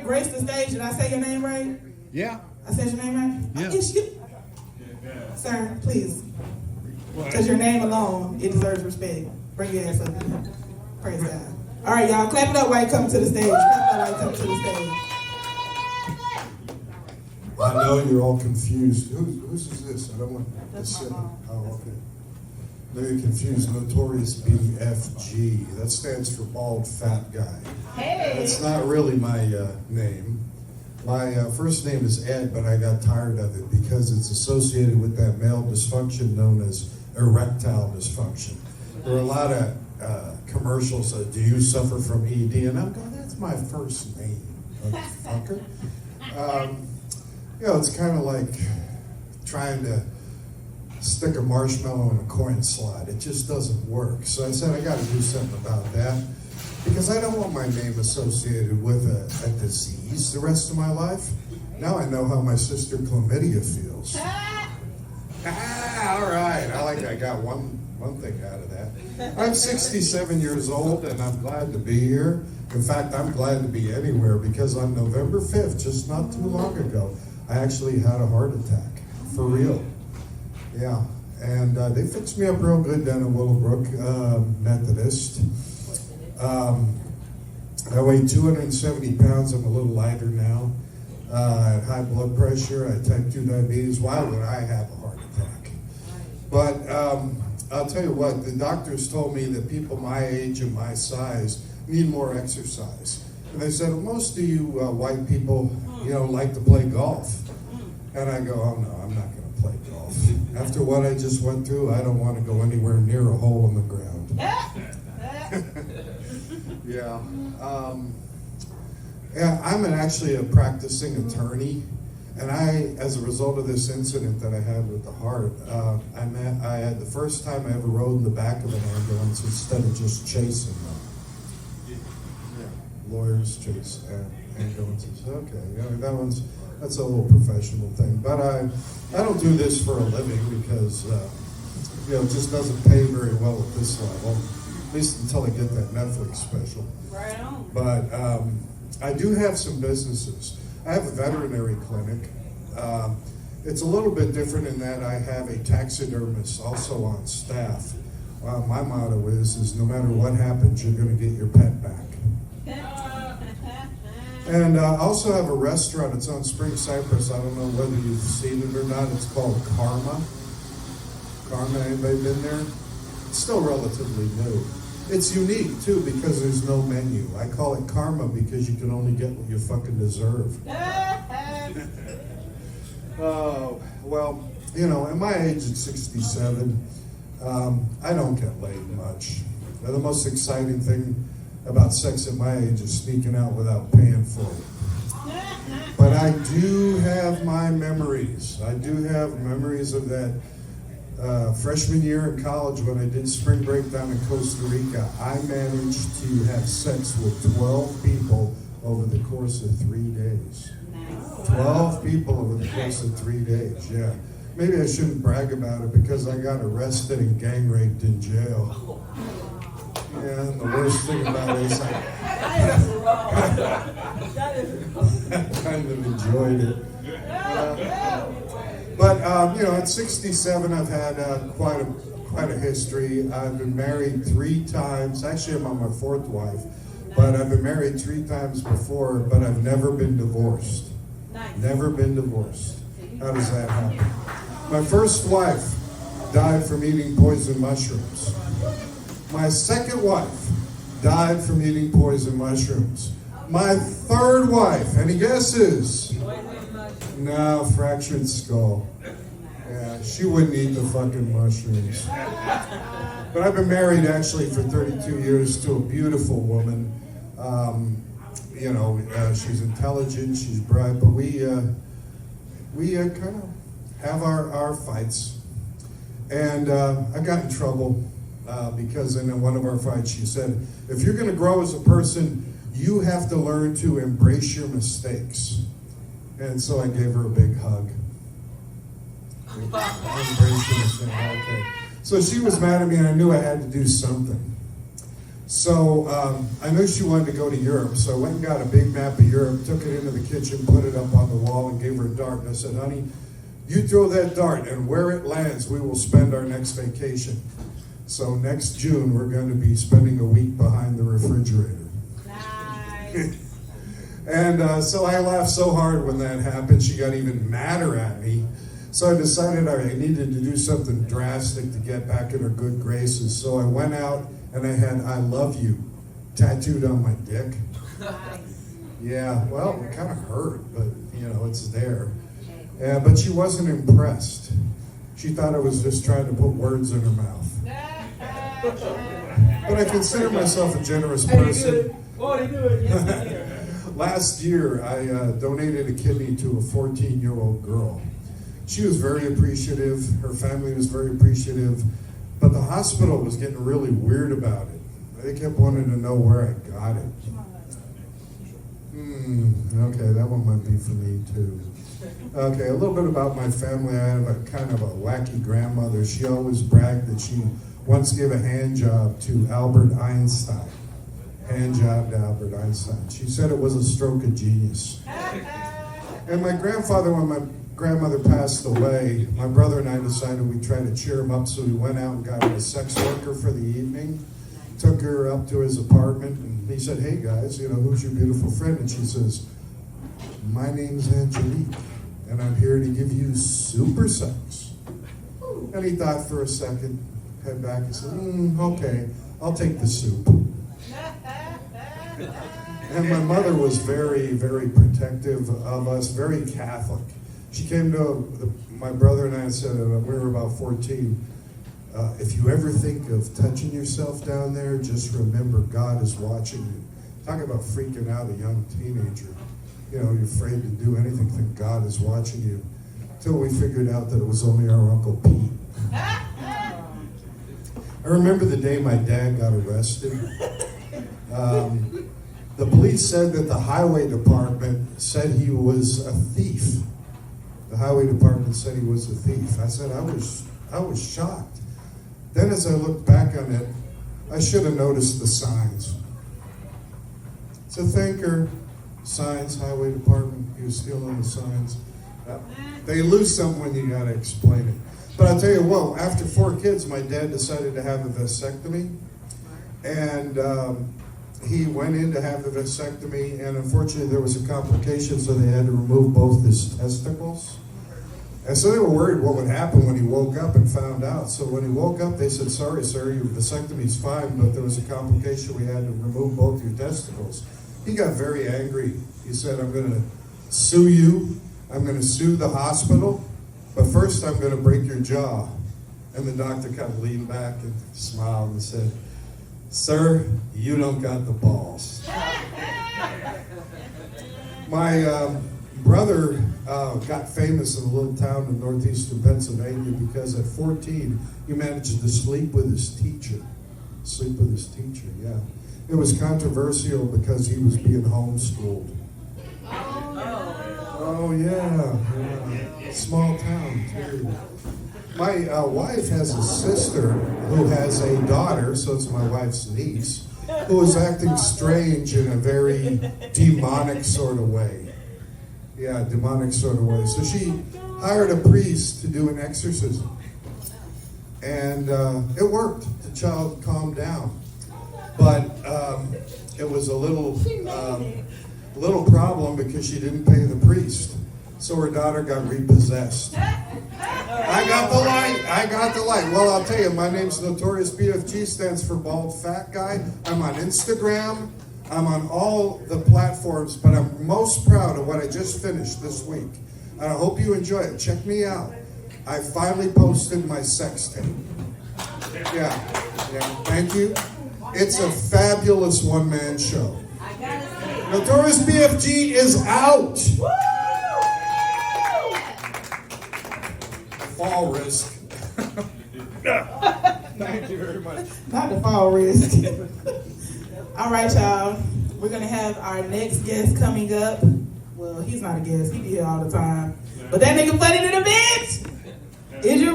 grace the stage. Did I say your name right? Yeah. I said your name right? Yeah. Yes, you. Sir, please. Because your name alone, it deserves respect. Bring your ass up here. Praise God. All right, y'all. Clap it up while you come to the stage. Clap it up while you come to the stage. I know you're all confused. Whose is this? I don't want to sit. Oh, okay. No, you're confused. Notorious BFG. That stands for bald fat guy. Hey. That's not really my name. My first name is Ed, but I got tired of it because it's associated with that male dysfunction known as erectile dysfunction. There are a lot of commercials that, do you suffer from ED? And I'm going, that's my first name, motherfucker. You know, it's kind of like trying to stick a marshmallow in a coin slot. It just doesn't work. So I said, I got to do something about that because I don't want my name associated with a disease the rest of my life. Now I know how my sister Chlamydia feels. All right. I got one thing out of that. I'm 67 years old, and I'm glad to be here. In fact, I'm glad to be anywhere because on November 5th, just not too long ago, I actually had a heart attack. For real. Yeah. And they fixed me up real good down in Willowbrook Methodist. I weigh 270 pounds. I'm a little lighter now. I have high blood pressure. I have type 2 diabetes. Why would I have a heart attack? But I'll tell you what, the doctors told me that people my age and my size need more exercise. And they said, well, most of you white people, like to play golf. And I go, oh no, I'm not going to play golf. After what I just went through, I don't want to go anywhere near a hole in the ground. Yeah. I'm actually a practicing attorney. And as a result of this incident that I had with the heart, I had the first time I ever rode in the back of an ambulance instead of just chasing them. Yeah, lawyers chase ambulances. Okay, that's a little professional thing. But I don't do this for a living because it just doesn't pay very well at this level. At least until I get that Netflix special. Right on. But I do have some businesses. I have a veterinary clinic. It's a little bit different in that I have a taxidermist also on staff. My motto is no matter what happens, you're going to get your pet back. And I also have a restaurant. It's on Spring Cypress. I don't know whether you've seen it or not. It's called Karma. Karma, anybody been there? It's still relatively new. It's unique, too, because there's no menu. I call it karma because you can only get what you fucking deserve. Oh, well, at my age at 67, I don't get laid much. The most exciting thing about sex at my age is sneaking out without paying for it. But I do have my memories. I do have memories of that freshman year in college when I did spring break down in Costa Rica. I managed to have sex with 12 people over the course of 3 days. 12 people over the course of 3 days, yeah. Maybe I shouldn't brag about it because I got arrested and gang raped in jail. Yeah, and the worst thing about it is I kind of enjoyed it. But at 67, I've had quite a history. I've been married 3 times. Actually, I'm on my 4th wife. But I've been married 3 times before, but I've never been divorced. Never been divorced. How does that happen? My first wife died from eating poison mushrooms. My second wife died from eating poison mushrooms. My 3rd wife, any guesses? No, fractured skull. Yeah, she wouldn't eat the fucking mushrooms. But I've been married actually for 32 years to a beautiful woman. She's intelligent, she's bright, but we kind of have our fights. And I got in trouble because in one of our fights she said, if you're going to grow as a person, you have to learn to embrace your mistakes. And so I gave her a big hug. Okay. So she was mad at me and I knew I had to do something. So I knew she wanted to go to Europe, so I went and got a big map of Europe, took it into the kitchen, put it up on the wall, and gave her a dart. And I said, honey, you throw that dart, and where it lands, we will spend our next vacation. So next June, we're going to be spending a week behind the refrigerator. Nice. And so I laughed so hard when that happened, she got even madder at me. So I decided I needed to do something drastic to get back in her good graces. So I went out and I had "I love you" tattooed on my dick. Yeah, well, it kind of hurt, but you know, it's there. But she wasn't impressed. She thought I was just trying to put words in her mouth. But I consider myself a generous person. Last year, I donated a kidney to a 14-year-old girl. She was very appreciative. Her family was very appreciative. But the hospital was getting really weird about it. They kept wanting to know where I got it. Okay, that one might be for me too. Okay, a little bit about my family. I have a kind of a wacky grandmother. She always bragged that she once gave a hand job to Albert Einstein. Hand job to Albert Einstein. She said it was a stroke of genius. And my grandfather, when my grandmother passed away, my brother and I decided we'd try to cheer him up, so we went out and got a sex worker for the evening, took her up to his apartment, and he said, hey guys, you know, who's your beautiful friend? And she says, my name's Angelique, and I'm here to give you super sex. And he thought for a second, head back and said, okay, I'll take the soup. And my mother was very, very protective of us, very Catholic. She came to my brother and I and said, we were about 14, if you ever think of touching yourself down there, just remember God is watching you. Talk about freaking out a young teenager. You know, you're afraid to do anything, think God is watching you. Until we figured out that it was only our Uncle Pete. I remember the day my dad got arrested. The police said that the highway department said he was a thief. The highway department said he was a thief. I said, I was shocked. Then as I looked back on it, I should have noticed the signs. It's a thinker, signs, highway department, he was stealing the signs. They lose something when you gotta explain it. But I'll tell you what, after 4 kids, my dad decided to have a vasectomy. And he went in to have the vasectomy, and unfortunately there was a complication, so they had to remove both his testicles. And so they were worried what would happen when he woke up and found out. So when he woke up, they said, sorry, sir, your vasectomy's fine, but there was a complication. We had to remove both your testicles. He got very angry. He said, I'm going to sue you. I'm going to sue the hospital. But first, I'm going to break your jaw. And the doctor kind of leaned back and smiled and said, sir, you don't got the balls. My brother got famous in a little town in northeastern Pennsylvania because at 14, he managed to sleep with his teacher. Sleep with his teacher, yeah. It was controversial because he was being homeschooled. Oh, yeah. Small town, too. My wife has a sister who has a daughter, so it's my wife's niece, who is acting strange in a very demonic sort of way. Yeah, demonic sort of way. So she hired a priest to do an exorcism. And it worked. The child calmed down. But it was a little problem because she didn't pay the priest. So her daughter got repossessed. I got the light. Well, I'll tell you, my name's Notorious BFG, stands for Bald Fat Guy. I'm on Instagram. I'm on all the platforms, but I'm most proud of what I just finished this week. And I hope you enjoy it. Check me out. I finally posted my sex tape. Yeah, thank you. It's a fabulous one-man show. Notorious BFG is out. Fall risk. Thank you very much. Not the fall risk. All right, y'all. We're going to have our next guest coming up. Well, he's not a guest. He be here all the time. But that nigga funny to the bitch. Is your